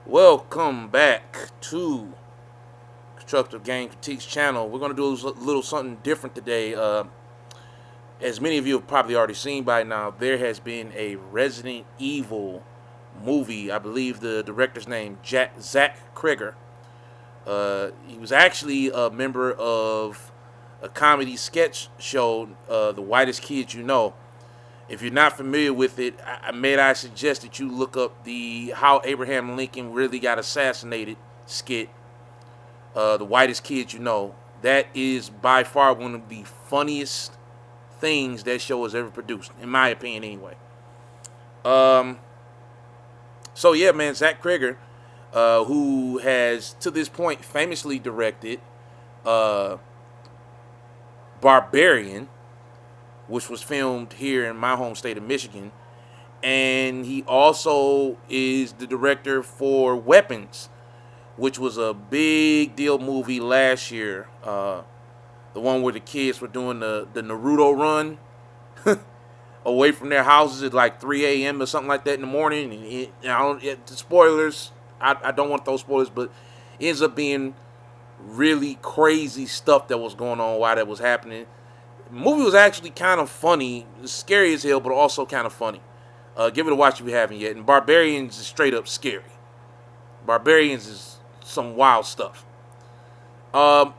Welcome back to Constructive Game Critiques channel. We're going to do a little something different today. As many of you have probably already seen by now, there has been a Resident Evil movie. I believe the director's name, Zach Cregger. He was actually a member of a comedy sketch show, The Whitest Kids You Know. If you're not familiar with it, I suggest that you look up the How Abraham Lincoln Really Got Assassinated skit, The Whitest Kids You Know. That is by far one of the funniest things that show has ever produced, in my opinion, anyway. Um, so yeah, man, Zach Cregger, who has to this point famously directed uh, Barbarian, which was filmed here in my home state of Michigan. And he also is the director for Weapons, which was a big deal movie last year. The one where the kids were doing the Naruto run away from their houses at like 3 a.m. or something like that in the morning. The spoilers, I don't want those spoilers, but it ends up being really crazy stuff that was going on while that was happening. The movie was actually kind of funny. It's scary as hell, but also kind of funny. Give it a watch if you haven't yet. And Barbarians is straight up scary. Barbarians is some wild stuff. But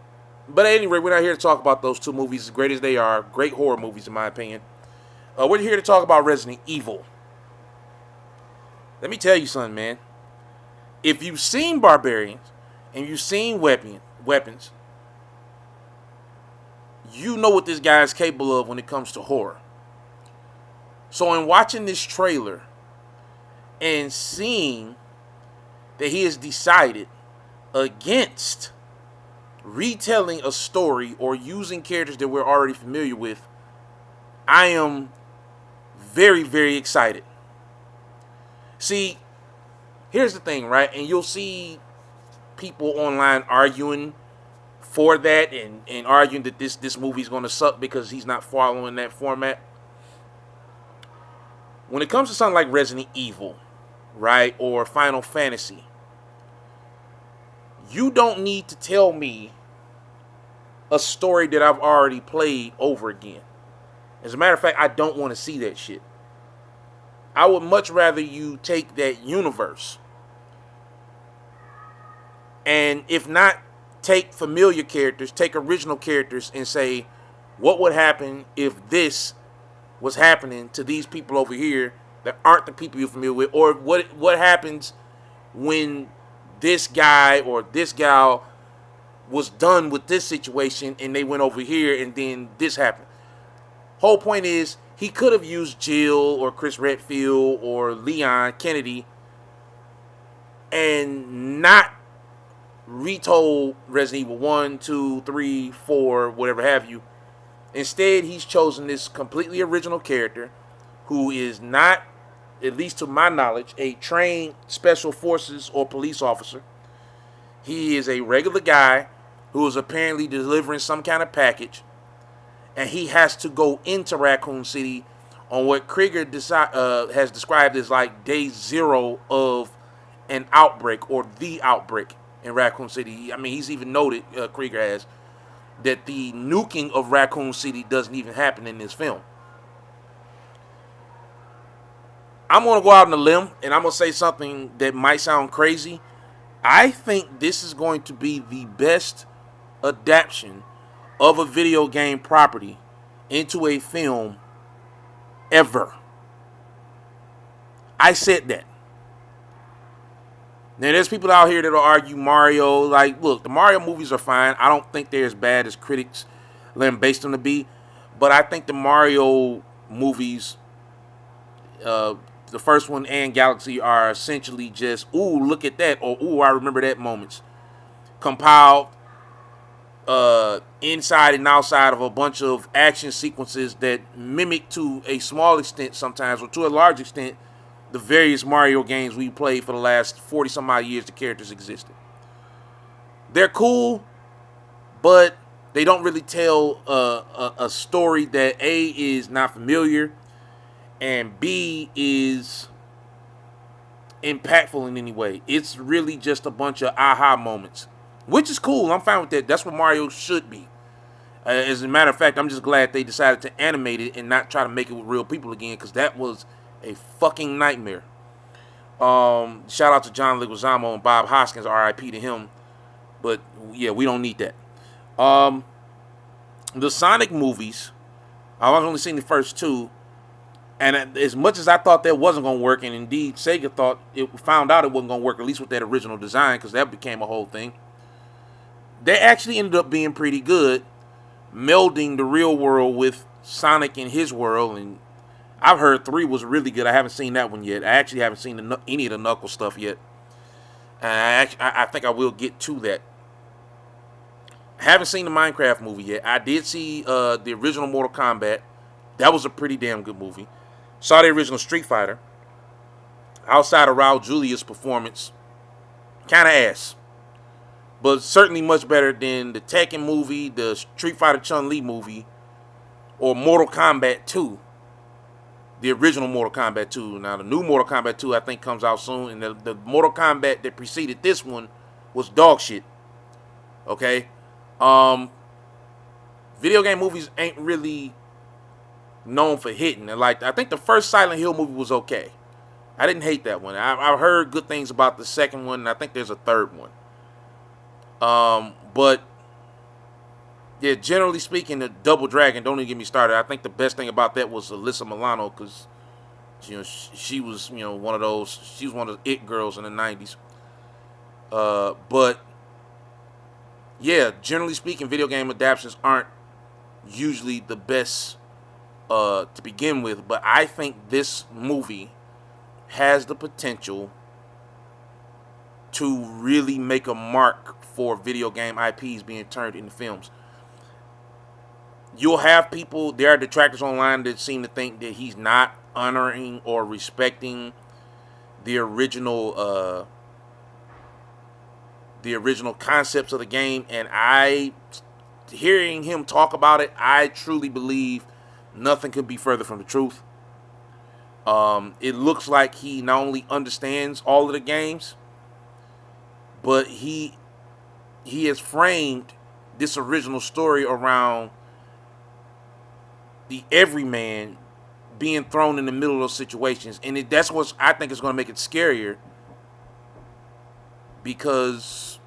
at any rate, we're not here to talk about those two movies, as great as they are. Great horror movies, in my opinion. We're here to talk about Resident Evil. Let me tell you something, man. If you've seen Barbarians and you've seen Weapons, you know what this guy is capable of when it comes to horror. So in watching this trailer and seeing that he has decided against retelling a story or using characters that we're already familiar with, I am very, very excited. See, here's the thing, right? And you'll see people online arguing for that and arguing that this movie's going to suck because he's not following that format. When it comes to something like Resident Evil, right, or Final Fantasy, you don't need to tell me a story that I've already played over again. As a matter of fact, I don't want to see that shit. I would much rather you take that universe and, if not take familiar characters, take original characters and say, what would happen if this was happening to these people over here that aren't the people you're familiar with, or what happens when this guy or this gal was done with this situation and they went over here and then this happened. Whole point is, he could have used Jill or Chris Redfield or Leon Kennedy and not retold Resident Evil 1, 2, 3, 4, whatever have you. Instead, he's chosen this completely original character who is not, at least to my knowledge, a trained special forces or police officer. He is a regular guy who is apparently delivering some kind of package, and he has to go into Raccoon City on what Krieger has described as like day zero of an outbreak, or the outbreak in Raccoon City. I mean, he's even noted, Krieger has, that the nuking of Raccoon City doesn't even happen in this film. I'm going to go out on a limb, and I'm going to say something that might sound crazy. I think this is going to be the best adaptation of a video game property into a film ever. I said that. Now, there's people out here that'll argue Mario. Like, look, the Mario movies are fine. I don't think they're as bad as critics let them base them to be. But I think the Mario movies, the first one and Galaxy, are essentially just, ooh, look at that, or ooh, I remember that moments. Compiled inside and outside of a bunch of action sequences that mimic to a small extent sometimes, or to a large extent, the various Mario games we played for the last 40 some odd years the characters existed. They're cool, but they don't really tell a story that A, is not familiar, and B, is impactful in any way. It's really just a bunch of aha moments, which is cool. I'm fine with that. That's what Mario should be. As a matter of fact, I'm just glad they decided to animate it and not try to make it with real people again, because that was a fucking nightmare. Shout out to John Leguizamo and Bob Hoskins, R.I.P. to him. But yeah, we don't need that. The Sonic movies, I've only seen the first two, and as much as I thought that wasn't going to work, and indeed Sega found out it wasn't going to work, at least with that original design, because that became a whole thing, they actually ended up being pretty good, melding the real world with Sonic in his world. And I've heard 3 was really good. I haven't seen that one yet. I actually haven't seen any of the Knuckles stuff yet. And I think I will get to that. I haven't seen the Minecraft movie yet. I did see the original Mortal Kombat. That was a pretty damn good movie. Saw the original Street Fighter. Outside of Raul Julia's performance, kind of ass. But certainly much better than the Tekken movie, the Street Fighter Chun-Li movie, or Mortal Kombat 2. The original Mortal Kombat 2. Now, the new Mortal Kombat 2, I think, comes out soon. And the Mortal Kombat that preceded this one was dog shit. Okay? Video game movies ain't really known for hitting. And like, I think the first Silent Hill movie was okay. I didn't hate that one. I've heard good things about the second one, and I think there's a third one. But yeah, generally speaking, the Double Dragon, don't even get me started. I think the best thing about that was Alyssa Milano, because she was one of those. She was one of the it girls in the 90s. But yeah, generally speaking, video game adaptations aren't usually the best to begin with. But I think this movie has the potential to really make a mark for video game IPs being turned into films. You'll have people, there are detractors online that seem to think that he's not honoring or respecting the original concepts of the game. And hearing him talk about it, I truly believe nothing could be further from the truth. It looks like he not only understands all of the games, but he has framed this original story around the everyman being thrown in the middle of those situations. And that's what I think is going to make it scarier, because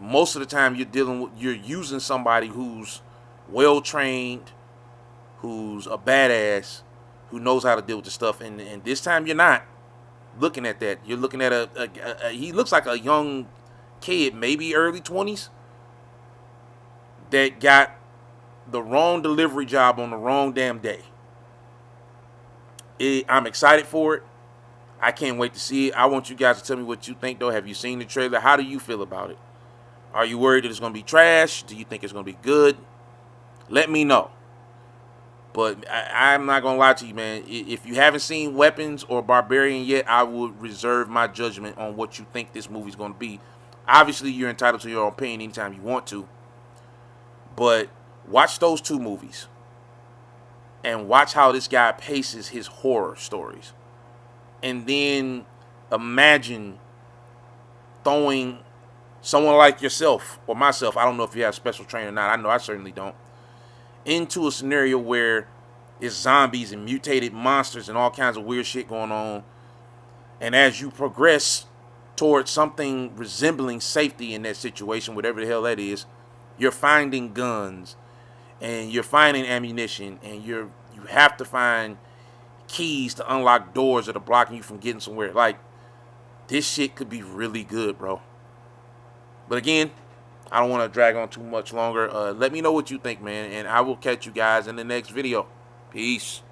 most of the time you're using somebody who's well trained, who's a badass, who knows how to deal with the stuff. And this time you're not looking at that. You're looking at he looks like a young kid, maybe early 20s, that got the wrong delivery job on the wrong damn day. I'm excited for it. I can't wait to see it. I want you guys to tell me what you think, though. Have you seen the trailer? How do you feel about it? Are you worried that it's going to be trash? Do you think it's going to be good? Let me know. But I'm not going to lie to you, man. If you haven't seen Weapons or Barbarian yet, I would reserve my judgment on what you think this movie's going to be. Obviously, you're entitled to your own opinion anytime you want to. But watch those 2 movies. And watch how this guy paces his horror stories. And then imagine throwing someone like yourself or myself, I don't know if you have special training or not, I know I certainly don't, into a scenario where it's zombies and mutated monsters and all kinds of weird shit going on. And as you progress towards something resembling safety in that situation, whatever the hell that is, you're finding guns and you're finding ammunition, and you have to find keys to unlock doors that are blocking you from getting somewhere. Like, this shit could be really good, bro. But again, I don't want to drag on too much longer. Let me know what you think, man, and I will catch you guys in the next video. Peace.